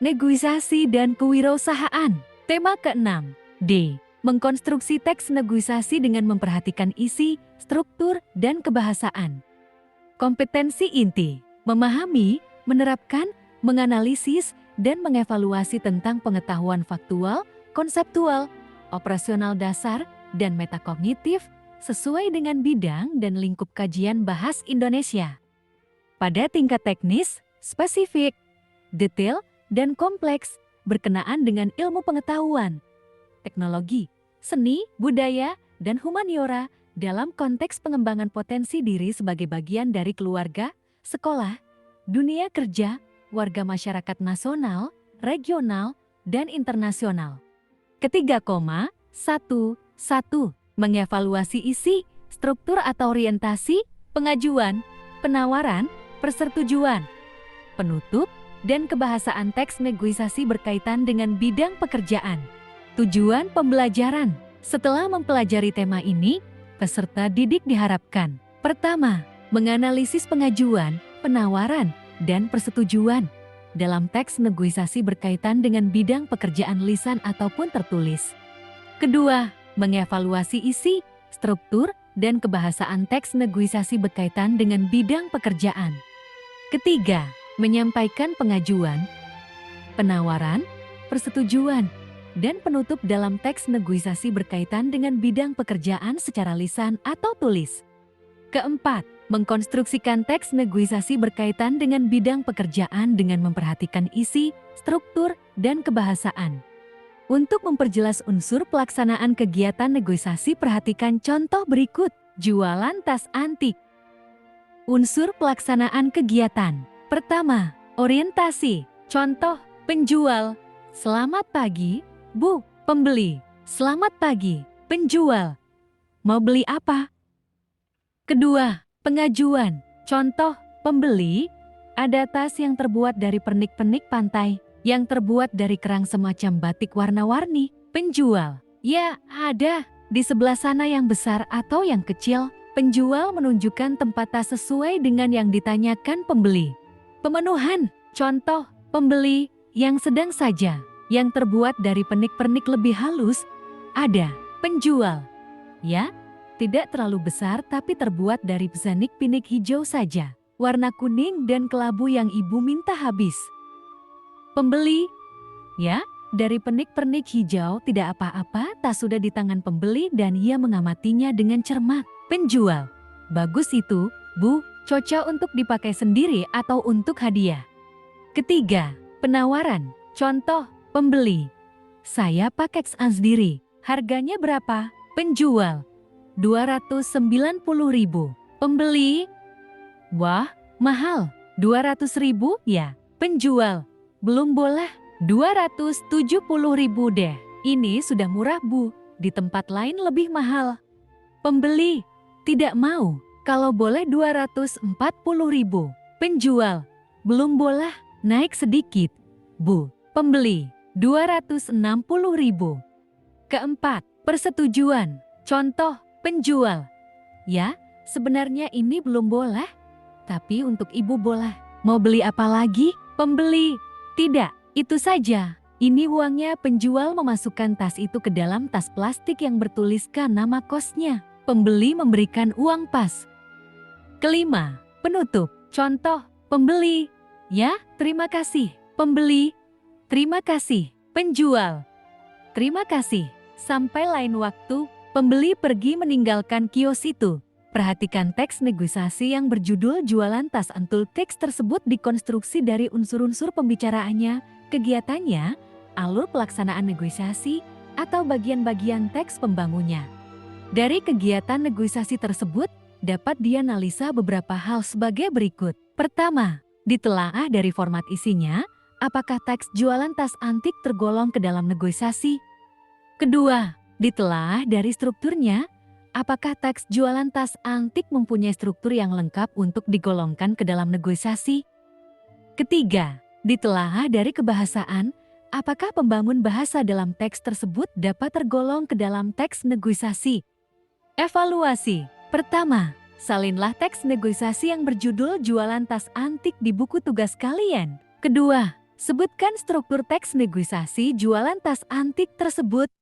Negosiasi dan kewirausahaan. Tema ke-6. D. Mengkonstruksi teks negosiasi dengan memperhatikan isi, struktur, dan kebahasaan. Kompetensi inti. Memahami, menerapkan, menganalisis, dan mengevaluasi tentang pengetahuan faktual, konseptual, operasional dasar, dan metakognitif sesuai dengan bidang dan lingkup kajian bahasa Indonesia. Pada tingkat teknis, spesifik, detail, dan kompleks berkenaan dengan ilmu pengetahuan, teknologi, seni, budaya, dan humaniora dalam konteks pengembangan potensi diri sebagai bagian dari keluarga, sekolah, dunia kerja, warga masyarakat nasional, regional, dan internasional. Ketiga, 1.1. Mengevaluasi isi, struktur atau orientasi, pengajuan, penawaran, persetujuan, penutup, dan kebahasaan teks negosiasi berkaitan dengan bidang pekerjaan. Tujuan pembelajaran. Setelah mempelajari tema ini, peserta didik diharapkan: pertama, menganalisis pengajuan, penawaran, dan persetujuan dalam teks negosiasi berkaitan dengan bidang pekerjaan lisan ataupun tertulis. Kedua, mengevaluasi isi, struktur, dan kebahasaan teks negosiasi berkaitan dengan bidang pekerjaan. Ketiga, menyampaikan pengajuan, penawaran, persetujuan, dan penutup dalam teks negosiasi berkaitan dengan bidang pekerjaan secara lisan atau tulis. Keempat, mengkonstruksikan teks negosiasi berkaitan dengan bidang pekerjaan dengan memperhatikan isi, struktur, dan kebahasaan. Untuk memperjelas unsur pelaksanaan kegiatan negosiasi, perhatikan contoh berikut. Jualan tas antik. Unsur pelaksanaan kegiatan. Pertama, orientasi. Contoh, penjual. Selamat pagi, Bu. Pembeli. Selamat pagi, penjual. Mau beli apa? Kedua, pengajuan. Contoh, pembeli. Ada tas yang terbuat dari pernik-pernik pantai, yang terbuat dari kerang semacam batik warna-warni. Penjual. Ya, ada. Di sebelah sana yang besar atau yang kecil. Penjual menunjukkan tempat tas sesuai dengan yang ditanyakan pembeli. Pemenuhan. Contoh, pembeli yang sedang saja, yang terbuat dari pernik-pernik lebih halus. Ada. Penjual. Ya, tidak terlalu besar tapi terbuat dari bezanik pinik hijau saja, warna kuning dan kelabu yang ibu minta habis. Pembeli. Ya, dari pernik-pernik hijau tidak apa-apa, tas sudah di tangan pembeli dan ia mengamatinya dengan cermat. Penjual. Bagus itu, Bu, cocok untuk dipakai sendiri atau untuk hadiah. Ketiga, penawaran. Contoh, pembeli. Saya pakai sendiri. Harganya berapa? Penjual. 290.000. Pembeli. Wah, mahal. 200.000 ya. Penjual. Belum boleh. 270.000 deh. Ini sudah murah, Bu. Di tempat lain lebih mahal. Pembeli. Tidak mau. Kalau boleh 240.000. Penjual. Belum boleh. Naik sedikit. Bu. Pembeli. 260.000. Keempat, persetujuan. Contoh, penjual. Ya, sebenarnya ini belum boleh. Tapi untuk ibu boleh. Mau beli apa lagi? Pembeli. Tidak, itu saja. Ini uangnya. Penjual memasukkan tas itu ke dalam tas plastik yang bertuliskan nama kosnya. Pembeli memberikan uang pas. Kelima, penutup. Contoh, pembeli. Ya, terima kasih. Pembeli. Terima kasih. Penjual. Terima kasih. Sampai lain waktu. Pembeli pergi meninggalkan kios itu. Perhatikan teks negosiasi yang berjudul Jualan Tas Antul. Teks tersebut dikonstruksi dari unsur-unsur pembicaraannya, kegiatannya, alur pelaksanaan negosiasi, atau bagian-bagian teks pembangunnya. Dari kegiatan negosiasi tersebut, dapat dianalisa beberapa hal sebagai berikut. Pertama, ditelaah dari format isinya, apakah teks jualan tas antik tergolong ke dalam negosiasi? Kedua, ditelaah dari strukturnya, apakah teks jualan tas antik mempunyai struktur yang lengkap untuk digolongkan ke dalam negosiasi? Ketiga, ditelaah dari kebahasaan, apakah pembangun bahasa dalam teks tersebut dapat tergolong ke dalam teks negosiasi? Evaluasi. Pertama, salinlah teks negosiasi yang berjudul Jualan Tas Antik di buku tugas kalian. Kedua, Sebutkan struktur teks negosiasi jualan tas antik tersebut.